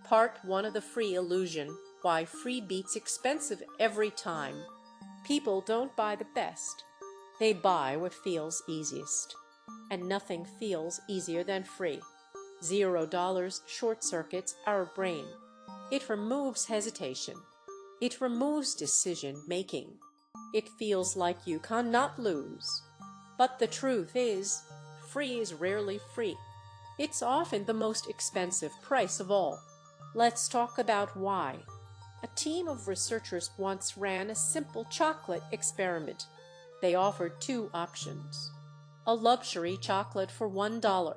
Part 1 of the free illusion: why free beats expensive every time. People don't buy the best. They buy what feels easiest. And nothing feels easier than free. $0 short circuits our brain. It removes hesitation. It removes decision making. It feels like you cannot lose. But the truth is, free is rarely free. It's often the most expensive price of all. Let's talk about why. A team of researchers once ran a simple chocolate experiment. They offered two options: a luxury chocolate for $1,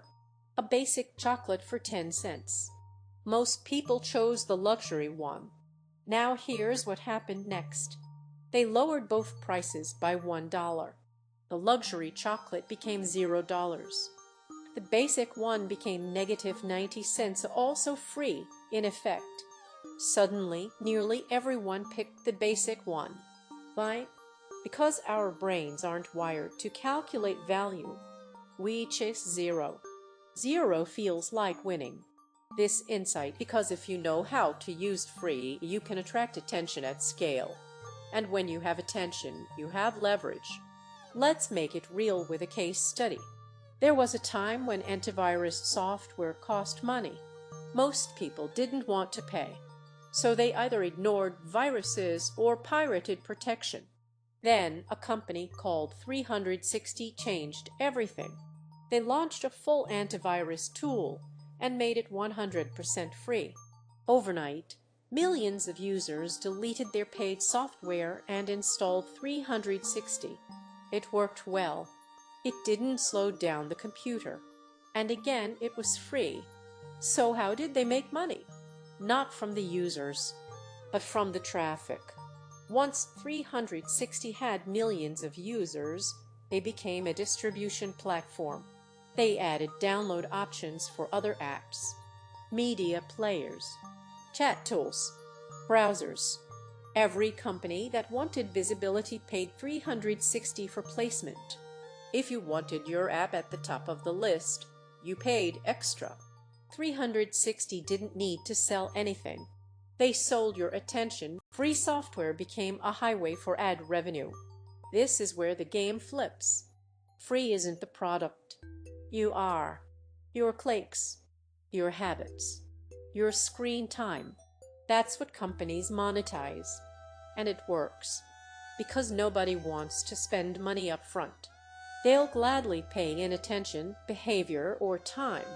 a basic chocolate for 10 cents. Most people chose the luxury one. Now here's what happened next. They lowered both prices by $1. The luxury chocolate became $0. The basic one became -90 cents, also free in effect. Suddenly, nearly everyone picked the basic one. Why? Because our brains aren't wired to calculate value. We chase zero. Zero feels like winning. This insight, because if you know how to use free, you can attract attention at scale. And when you have attention, you have leverage. Let's make it real with a case study. There was a time when antivirus software cost money. Most people didn't want to pay, so they either ignored viruses or pirated protection. Then a company called 360 changed everything. They launched a full antivirus tool and made it 100% free. Overnight, millions of users deleted their paid software and installed 360. It worked well. It didn't slow down the computer. And again, it was free. So how did they make money? Not from the users, but from the traffic. Once 360 had millions of users, they became a distribution platform. They added download options for other apps, media players, chat tools, browsers. Every company that wanted visibility paid 360 for placement. If you wanted your app at the top of the list, you paid extra. 360 didn't need to sell anything. They sold your attention. Free software became a highway for ad revenue. This is where the game flips. Free isn't the product. You are. Your clicks, your habits, your screen time. That's what companies monetize. And it works. Because nobody wants to spend money up front. They'll gladly pay in attention, behavior, or time.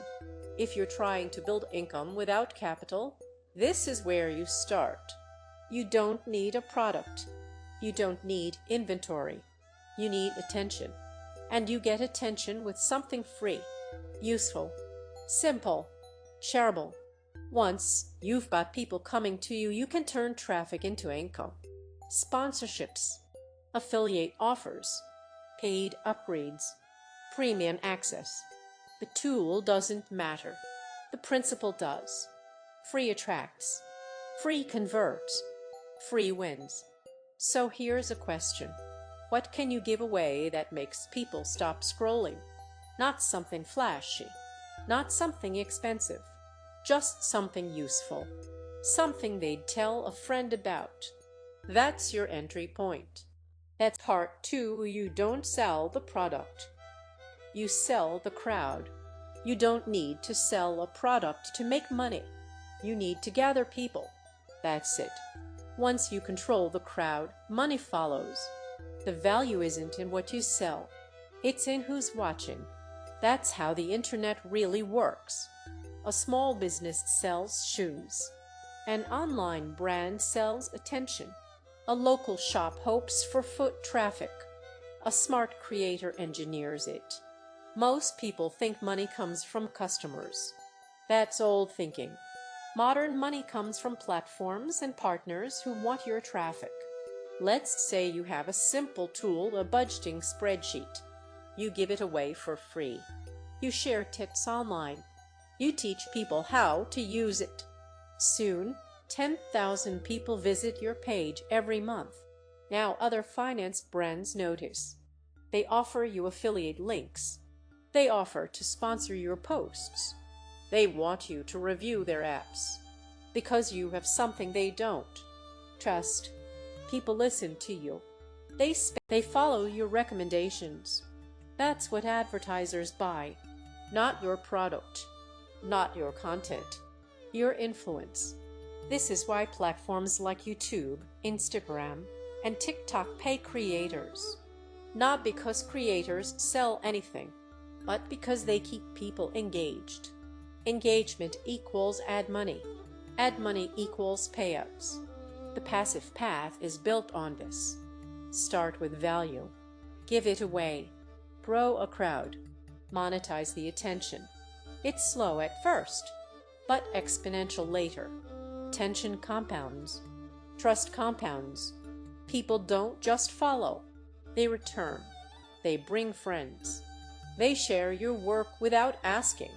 If you're trying to build income without capital, this is where you start. You don't need a product. You don't need inventory. You need attention. And you get attention with something free, useful, simple, shareable. Once you've got people coming to you, you can turn traffic into income. Sponsorships, affiliate offers, paid upgrades, premium access. The tool doesn't matter. The principle does. Free attracts. Free converts. Free wins. So here's a question. What can you give away that makes people stop scrolling? Not something flashy. Not something expensive. Just something useful. Something they'd tell a friend about. That's your entry point. That's part 2. You don't sell the product. You sell the crowd. You don't need to sell a product to make money. You need to gather people. That's it. Once you control the crowd, money follows. The value isn't in what you sell. It's in who's watching. That's how the internet really works. A small business sells shoes. An online brand sells attention. A local shop hopes for foot traffic. A smart creator engineers it. Most people think money comes from customers. That's old thinking. Modern money comes from platforms and partners who want your traffic. Let's say you have a simple tool, a budgeting spreadsheet. You give it away for free. You share tips online. You teach people how to use it. Soon, 10,000 people visit your page every month. Now other finance brands notice. They offer you affiliate links. They offer to sponsor your posts. They want you to review their apps. because you have something they don't. Trust. People listen to you. They follow your recommendations. That's what advertisers buy. Not your product, not your content, your influence. This is why platforms like YouTube, Instagram, and TikTok pay creators. Not because creators sell anything, but because they keep people engaged. Engagement equals ad money. Ad money equals payouts. The passive path is built on this. Start with value. Give it away. Grow a crowd. Monetize the attention. It's slow at first, but exponential later. Attention compounds. Trust compounds. People don't just follow. They return. They bring friends. They share your work without asking.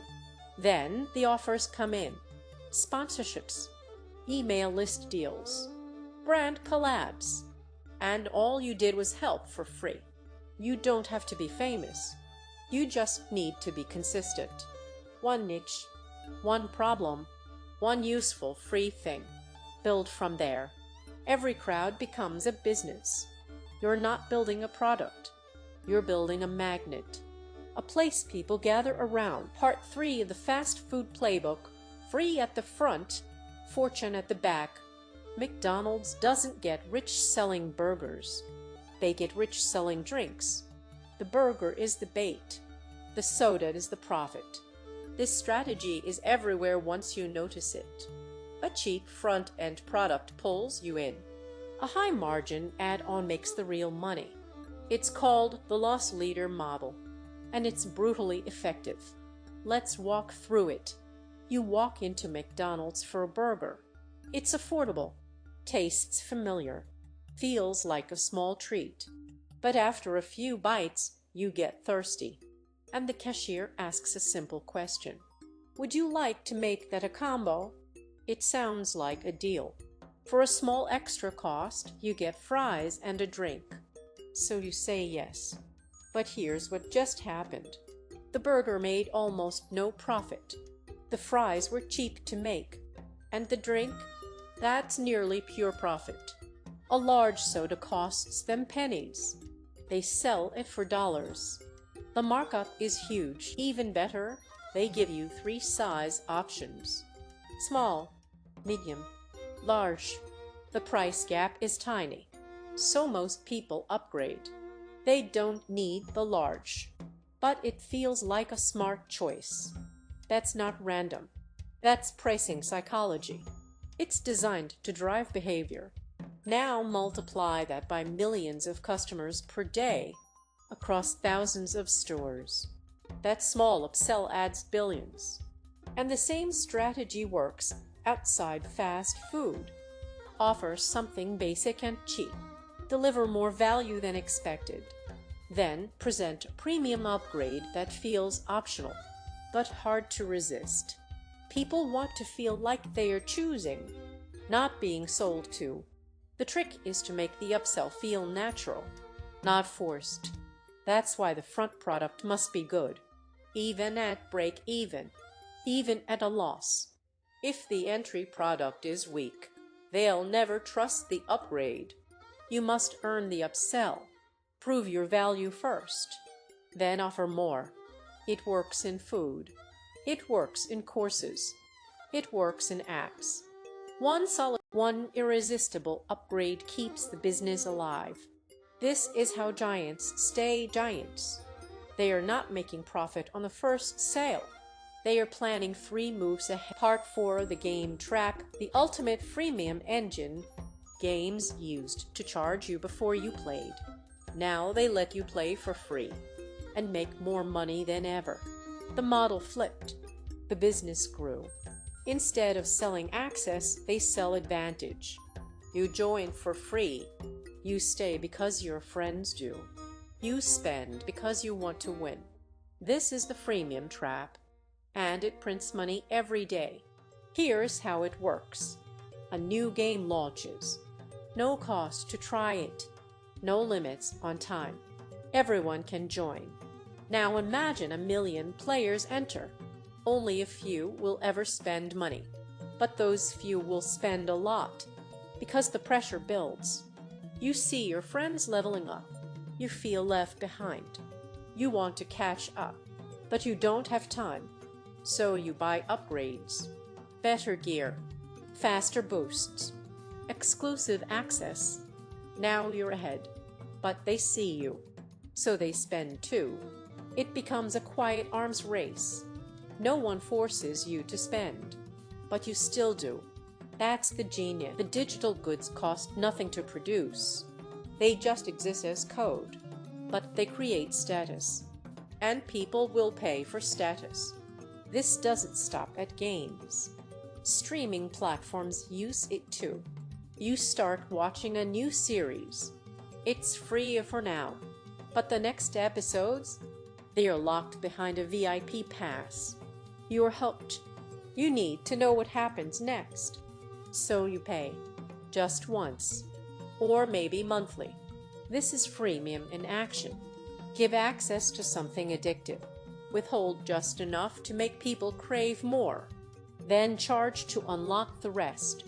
Then the offers come in. Sponsorships, email list deals, brand collabs, and all you did was help for free. You don't have to be famous. You just need to be consistent. One niche, one problem, one useful free thing. Build from there. Every crowd becomes a business. You're not building a product. You're building a magnet. A place people gather around. Part 3 of the fast food playbook. Free at the front, fortune at the back. McDonald's doesn't get rich selling burgers. They get rich selling drinks. The burger is the bait. The soda is the profit. This strategy is everywhere once you notice it. A cheap front-end product pulls you in. A high-margin add-on makes the real money. It's called the loss leader model, and it's brutally effective. Let's walk through it. You walk into McDonald's for a burger. It's affordable, tastes familiar, feels like a small treat. But after a few bites, you get thirsty, and the cashier asks a simple question. Would you like to make that a combo? It sounds like a deal. For a small extra cost, you get fries and a drink. So you say yes. But here's what just happened. The burger made almost no profit. The fries were cheap to make. And the drink? That's nearly pure profit. A large soda costs them pennies. They sell it for dollars. The markup is huge. Even better, they give you 3 size options. Small, medium, large. The price gap is tiny, so most people upgrade. They don't need the large, but it feels like a smart choice. That's not random. That's pricing psychology. It's designed to drive behavior. Now multiply that by millions of customers per day across thousands of stores. That small upsell adds billions. And the same strategy works outside fast food. Offer something basic and cheap. Deliver more value than expected. Then present a premium upgrade that feels optional, but hard to resist. People want to feel like they are choosing, not being sold to. The trick is to make the upsell feel natural, not forced. That's why the front product must be good, even at break even, even at a loss. If the entry product is weak, they'll never trust the upgrade. You must earn the upsell. Prove your value first, then offer more. It works in food. It works in courses. It works in apps. One irresistible upgrade keeps the business alive. This is how giants stay giants. They are not making profit on the first sale. They are planning 3 moves ahead. Part 4, the game track, the ultimate freemium engine. Games used to charge you before you played. Now they let you play for free and make more money than ever. The model flipped. The business grew. Instead of selling access, they sell advantage. You join for free. You stay because your friends do. You spend because you want to win. This is the freemium trap, and it prints money every day. Here's how it works. A new game launches. No cost to try it. No limits on time. Everyone can join. Now imagine 1 million players enter. Only a few will ever spend money. but those few will spend a lot because the pressure builds. You see your friends leveling up. You feel left behind. You want to catch up, but you don't have time. So you buy upgrades, better gear, faster boosts, exclusive access. Now you're ahead, but they see you, so they spend too. It becomes a quiet arms race. No one forces you to spend, but you still do. That's the genius. The digital goods cost nothing to produce. They just exist as code, but they create status. And people will pay for status. This doesn't stop at games. Streaming platforms use it too. You start watching a new series. It's free for now, but the next episodes, they are locked behind a VIP pass. You're hooked. You need to know what happens next. So you pay, just once, or maybe monthly. This is freemium in action. Give access to something addictive. Withhold just enough to make people crave more. Then charge to unlock the rest.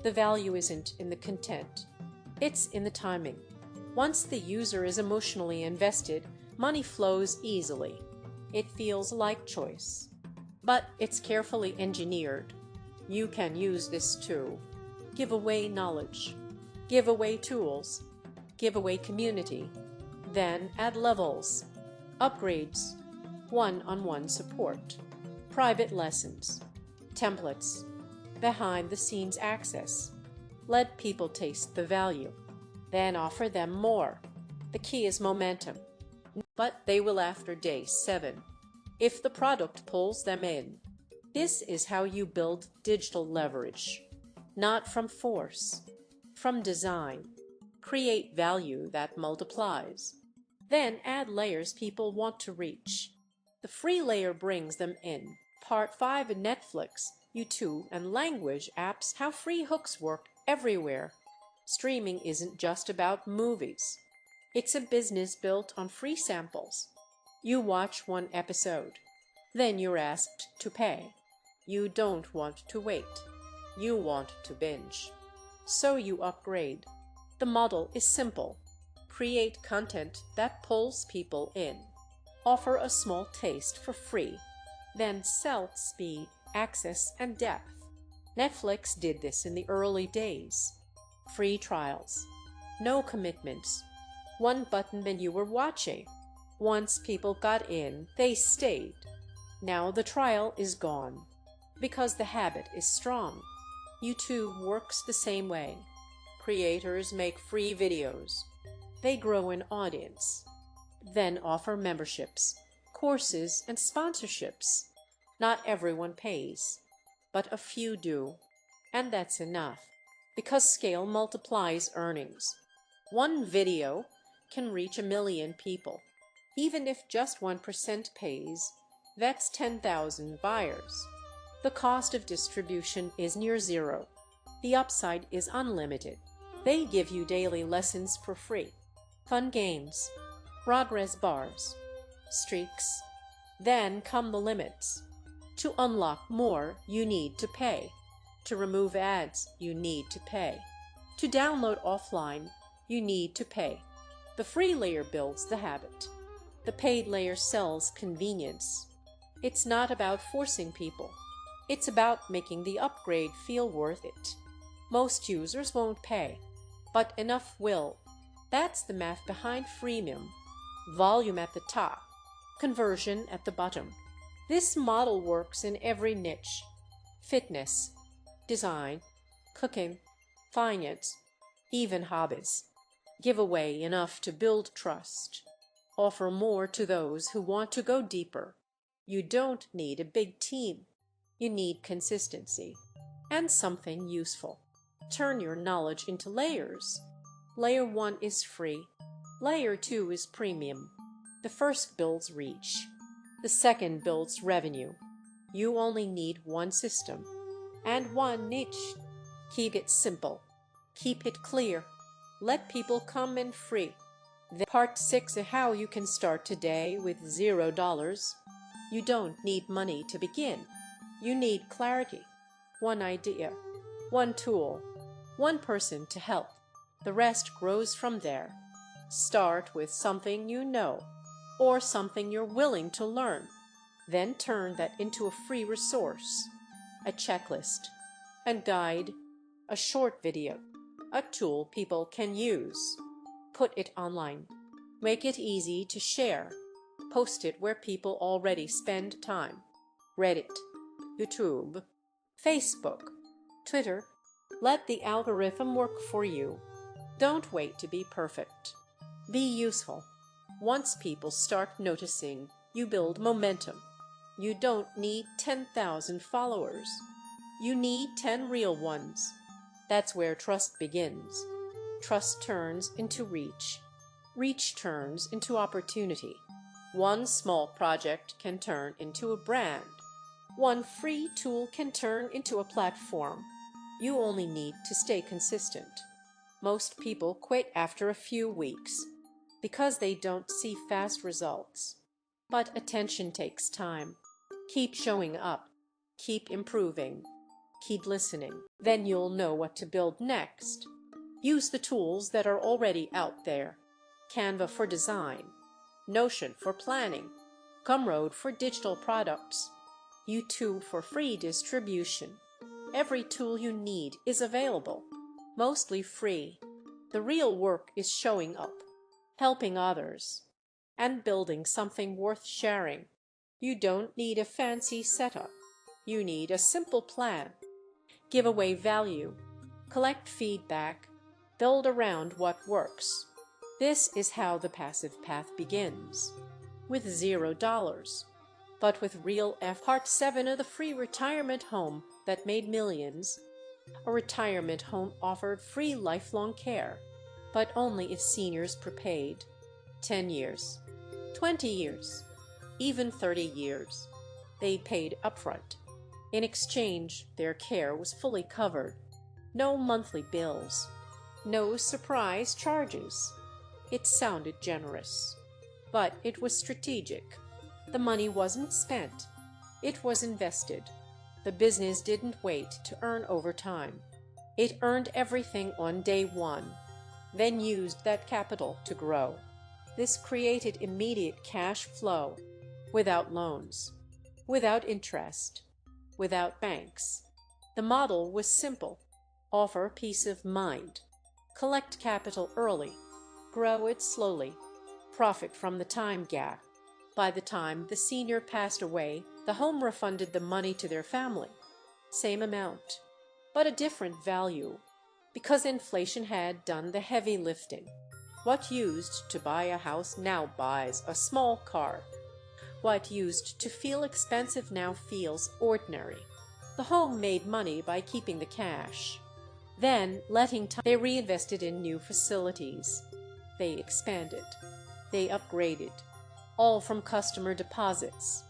The value isn't in the content. It's in the timing. Once the user is emotionally invested, money flows easily. It feels like choice. But it's carefully engineered. You can use this too. Give away knowledge. Give away tools. Give away community. Then add levels, upgrades, one-on-one support, private lessons, templates, behind-the-scenes access. Let people taste the value. Then offer them more. The key is momentum. But they will after day 7. If the product pulls them in. This is how you build digital leverage. Not from force, from design. Create value that multiplies. Then add layers people want to reach. The free layer brings them in. Part 5 in Netflix, YouTube, and language apps, how free hooks work everywhere. Streaming isn't just about movies. It's a business built on free samples. You watch one episode. Then you're asked to pay. You don't want to wait. You want to binge. So you upgrade. The model is simple. Create content that pulls people in. Offer a small taste for free. Then sell speed, access, and depth. Netflix did this in the early days. Free trials. No commitments. One button when you were watching. Once people got in, they stayed. Now the trial is gone. Because the habit is strong. YouTube works the same way. Creators make free videos. They grow an audience. Then offer memberships, courses, and sponsorships. Not everyone pays, but a few do. And that's enough, because scale multiplies earnings. One video can reach 1 million people. Even if just 1% pays, that's 10,000 buyers. The cost of distribution is near zero. The upside is unlimited. They give you daily lessons for free. Fun games, progress bars, streaks. Then come the limits. To unlock more, you need to pay. To remove ads, you need to pay. To download offline, you need to pay. The free layer builds the habit. The paid layer sells convenience. It's not about forcing people. It's about making the upgrade feel worth it. Most users won't pay, but enough will. That's the math behind freemium. Volume at the top, conversion at the bottom. This model works in every niche. Fitness, design, cooking, finance, even hobbies. Give away enough to build trust. Offer more to those who want to go deeper. You don't need a big team. You need consistency and something useful. Turn your knowledge into layers. Layer 1 is free. Layer 2 is premium. The first builds reach. The second builds revenue. You only need one system and one niche. Keep it simple. Keep it clear. Let people come in free. Then part 6 is how you can start today with $0. You don't need money to begin. You need clarity. one idea, one tool, one person to help. The rest grows from there. Start with something you know, or something you're willing to learn. Then turn that into a free resource, a checklist, a guide, a short video, a tool people can use. Put it online. Make it easy to share. Post it where people already spend time. Reddit, YouTube, Facebook, Twitter. Let the algorithm work for you. Don't wait to be perfect. Be useful. Once people start noticing, you build momentum. You don't need 10,000 followers. You need 10 real ones. That's where trust begins. Trust turns into reach. Reach turns into opportunity. One small project can turn into a brand. One free tool can turn into a platform. You only need to stay consistent. Most people quit after a few weeks because they don't see fast results. But attention takes time. Keep showing up. Keep improving. Keep listening. Then you'll know what to build next. Use the tools that are already out there. Canva for design, Notion for planning, Gumroad for digital products, YouTube for free distribution. Every tool you need is available, mostly free. The real work is showing up, helping others, and building something worth sharing. You don't need a fancy setup. You need a simple plan. Give away value, collect feedback, build around what works. This is how the passive path begins, with $0, but with real effort. Part 7 of the free retirement home that made millions. A retirement home offered free lifelong care, but only if seniors prepaid. 10 years, 20 years, even 30 years. They paid upfront. In exchange, their care was fully covered. No monthly bills. No surprise charges. It sounded generous, but it was strategic. The money wasn't spent. It was invested. The business didn't wait to earn over time. It earned everything on day one, then used that capital to grow. This created immediate cash flow, without loans, without interest, without banks. The model was simple. Offer peace of mind. Collect capital early. Grow it slowly. Profit from the time gap. By the time the senior passed away, the home refunded the money to their family. Same amount, but a different value, because inflation had done the heavy lifting. What used to buy a house now buys a small car. What used to feel expensive now feels ordinary. The home made money by keeping the cash. Then, letting time, they reinvested in new facilities. They expanded. They upgraded. All from customer deposits.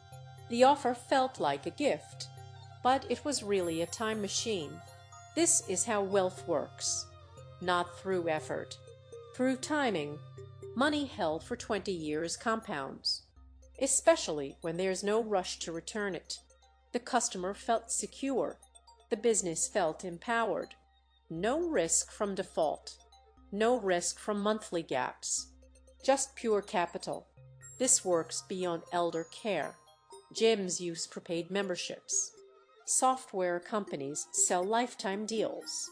The offer felt like a gift, but it was really a time machine. This is how wealth works. Not through effort. Through timing. Money held for 20 years compounds, especially when there's no rush to return it. The customer felt secure. The business felt empowered. No risk from default. No risk from monthly gaps. Just pure capital. This works beyond elder care. Gyms use prepaid memberships. Software companies sell lifetime deals.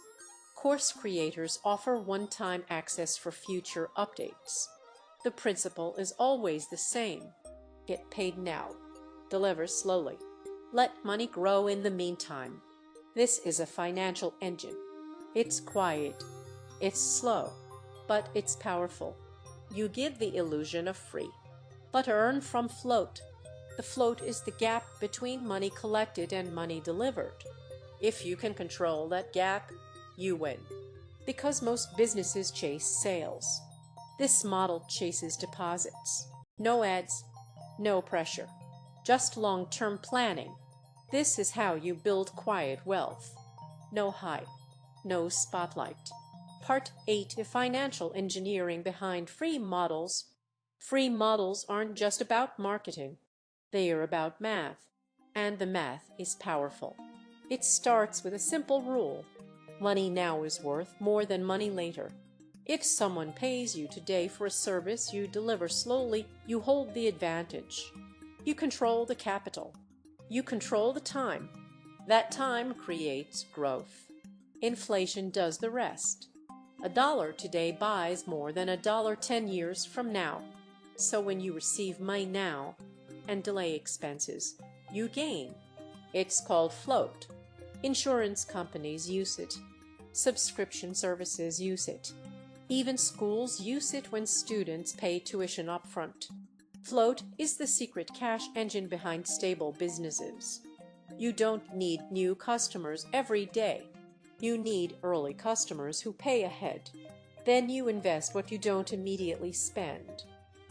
Course creators offer one-time access for future updates. The principle is always the same. Get paid now. Deliver slowly. Let money grow in the meantime. This is a financial engine. It's quiet. It's slow. But it's powerful. You give the illusion of free, but earn from float. The float is the gap between money collected and money delivered. If you can control that gap, you win. Because most businesses chase sales. This model chases deposits. No ads, no pressure. Just long-term planning. This is how you build quiet wealth. No hype, no spotlight. Part 8 of Financial Engineering Behind Free Models. Free models aren't just about marketing. They are about math, and the math is powerful. It starts with a simple rule. Money now is worth more than money later. If someone pays you today for a service you deliver slowly, you hold the advantage. You control the capital. You control the time. That time creates growth. Inflation does the rest. A dollar today buys more than a dollar 10 years from now. So when you receive money now and delay expenses, you gain. It's called float. Insurance companies use it. Subscription services use it. Even schools use it when students pay tuition upfront. Float is the secret cash engine behind stable businesses. You don't need new customers every day. You need early customers who pay ahead. Then you invest what you don't immediately spend.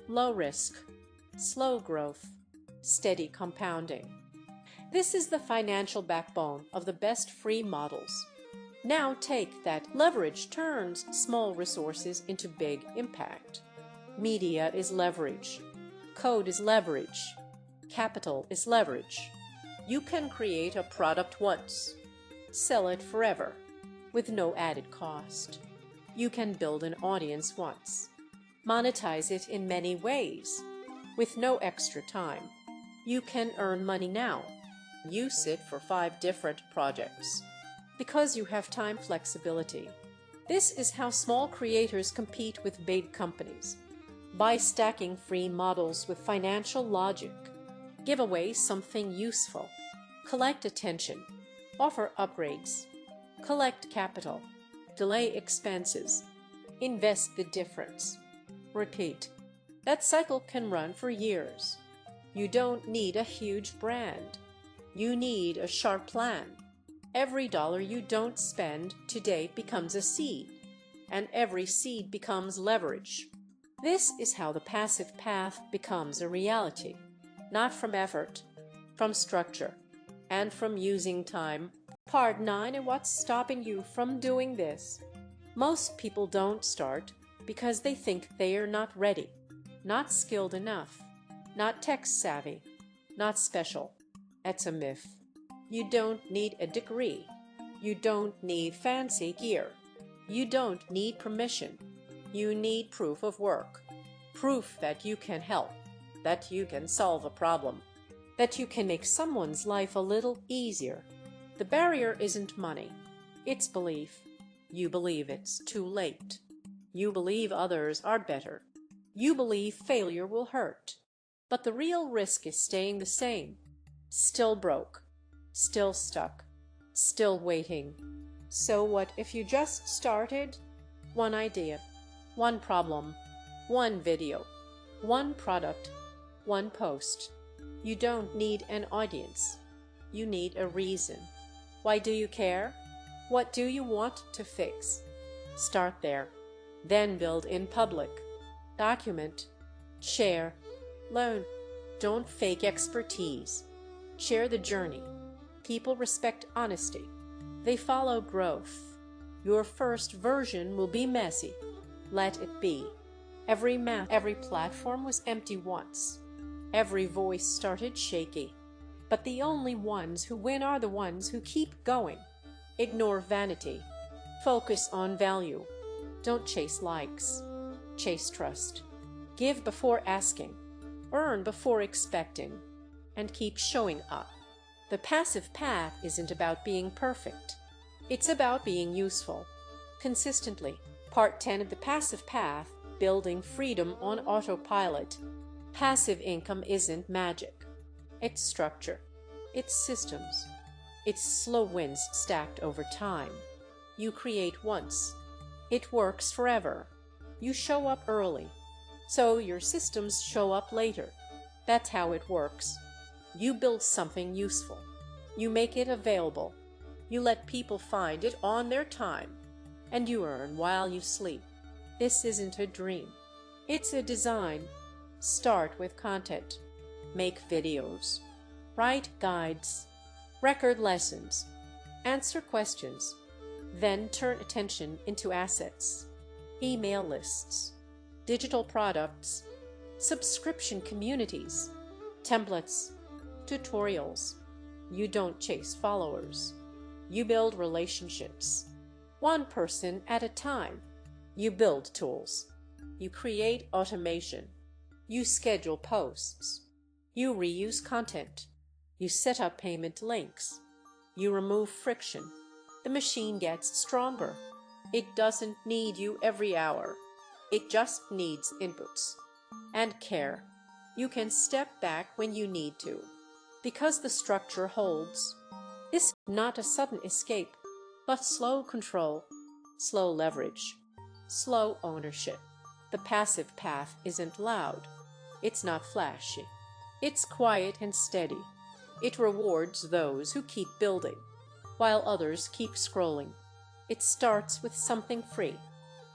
Low risk, slow growth, steady compounding. This is the financial backbone of the best free models. Now take that. Leverage turns small resources into big impact. Media is leverage. Code is leverage. Capital is leverage. You can create a product once, sell it forever, with no added cost. You can build an audience once, monetize it in many ways, with no extra time. You can earn money now, use it for 5 different projects, because you have time flexibility. This is how small creators compete with big companies. By stacking free models with financial logic. Give away something useful. Collect attention. Offer upgrades. Collect capital. Delay expenses. Invest the difference. Repeat. That cycle can run for years. You don't need a huge brand. You need a sharp plan. Every dollar you don't spend today becomes a seed, and every seed becomes leverage. This is how the passive path becomes a reality, not from effort, from structure, and from using time. Part 9. And what's stopping you from doing this? Most people don't start because they think they are not ready, not skilled enough, not tech savvy, not special. That's a myth. You don't need a degree. You don't need fancy gear. You don't need permission. You need proof of work. Proof that you can help, that you can solve a problem, that you can make someone's life a little easier. The barrier isn't money. It's belief. You believe it's too late. You believe others are better. You believe failure will hurt. But the real risk is staying the same. Still broke. Still stuck. Still waiting. So what if you just started? One idea. One problem. One video. One product. One post. You don't need an audience. You need a reason. Why do you care? What do you want to fix? Start there. Then build in public. Document. Share. Learn. Don't fake expertise. Share the journey. People respect honesty. They follow growth. Your first version will be messy. Let it be. Every platform was empty once. Every voice started shaky. But the only ones who win are the ones who keep going. Ignore vanity. Focus on value. Don't chase likes. Chase trust. Give before asking. Earn before expecting. And keep showing up. The passive path isn't about being perfect. It's about being useful. Consistently. Part 10 of the passive path, building freedom on autopilot. Passive income isn't magic. It's structure. It's systems. It's slow wins stacked over time. You create once. It works forever. You show up early. So your systems show up later. That's how it works. You build something useful. You make it available. You let people find it on their time. And you earn while you sleep. This isn't a dream. It's a design. Start with content. Make videos. Write guides. Record lessons. Answer questions. Then turn attention into assets. Email lists. Digital products. Subscription communities. Templates. Tutorials. You don't chase followers. You build relationships. One person at a time. You build tools. You create automation. You schedule posts. You reuse content. You set up payment links. You remove friction. The machine gets stronger. It doesn't need you every hour. It just needs inputs and care. You can step back when you need to, because the structure holds. This is not a sudden escape, but slow control, slow leverage, slow ownership. The passive path isn't loud. It's not flashy. It's quiet and steady. It rewards those who keep building, while others keep scrolling. It starts with something free.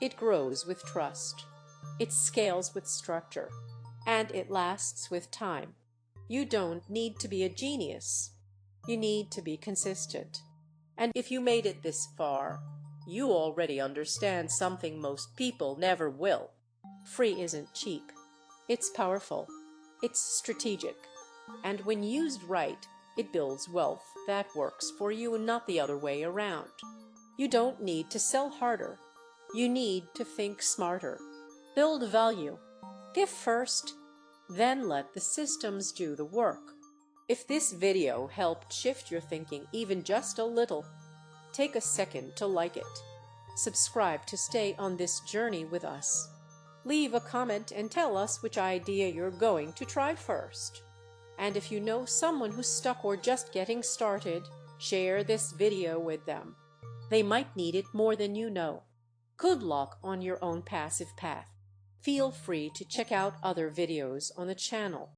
It grows with trust. It scales with structure. And it lasts with time. You don't need to be a genius. You need to be consistent. And if you made it this far, you already understand something most people never will. Free isn't cheap. It's powerful. It's strategic. And when used right, it builds wealth that works for you and not the other way around. You don't need to sell harder. You need to think smarter. Build value. Give first, then let the systems do the work. If this video helped shift your thinking even just a little, take a second to like it. Subscribe to stay on this journey with us. Leave a comment and tell us which idea you're going to try first. And if you know someone who's stuck or just getting started, share this video with them. They might need it more than you know. Good luck on your own passive path. Feel free to check out other videos on the channel.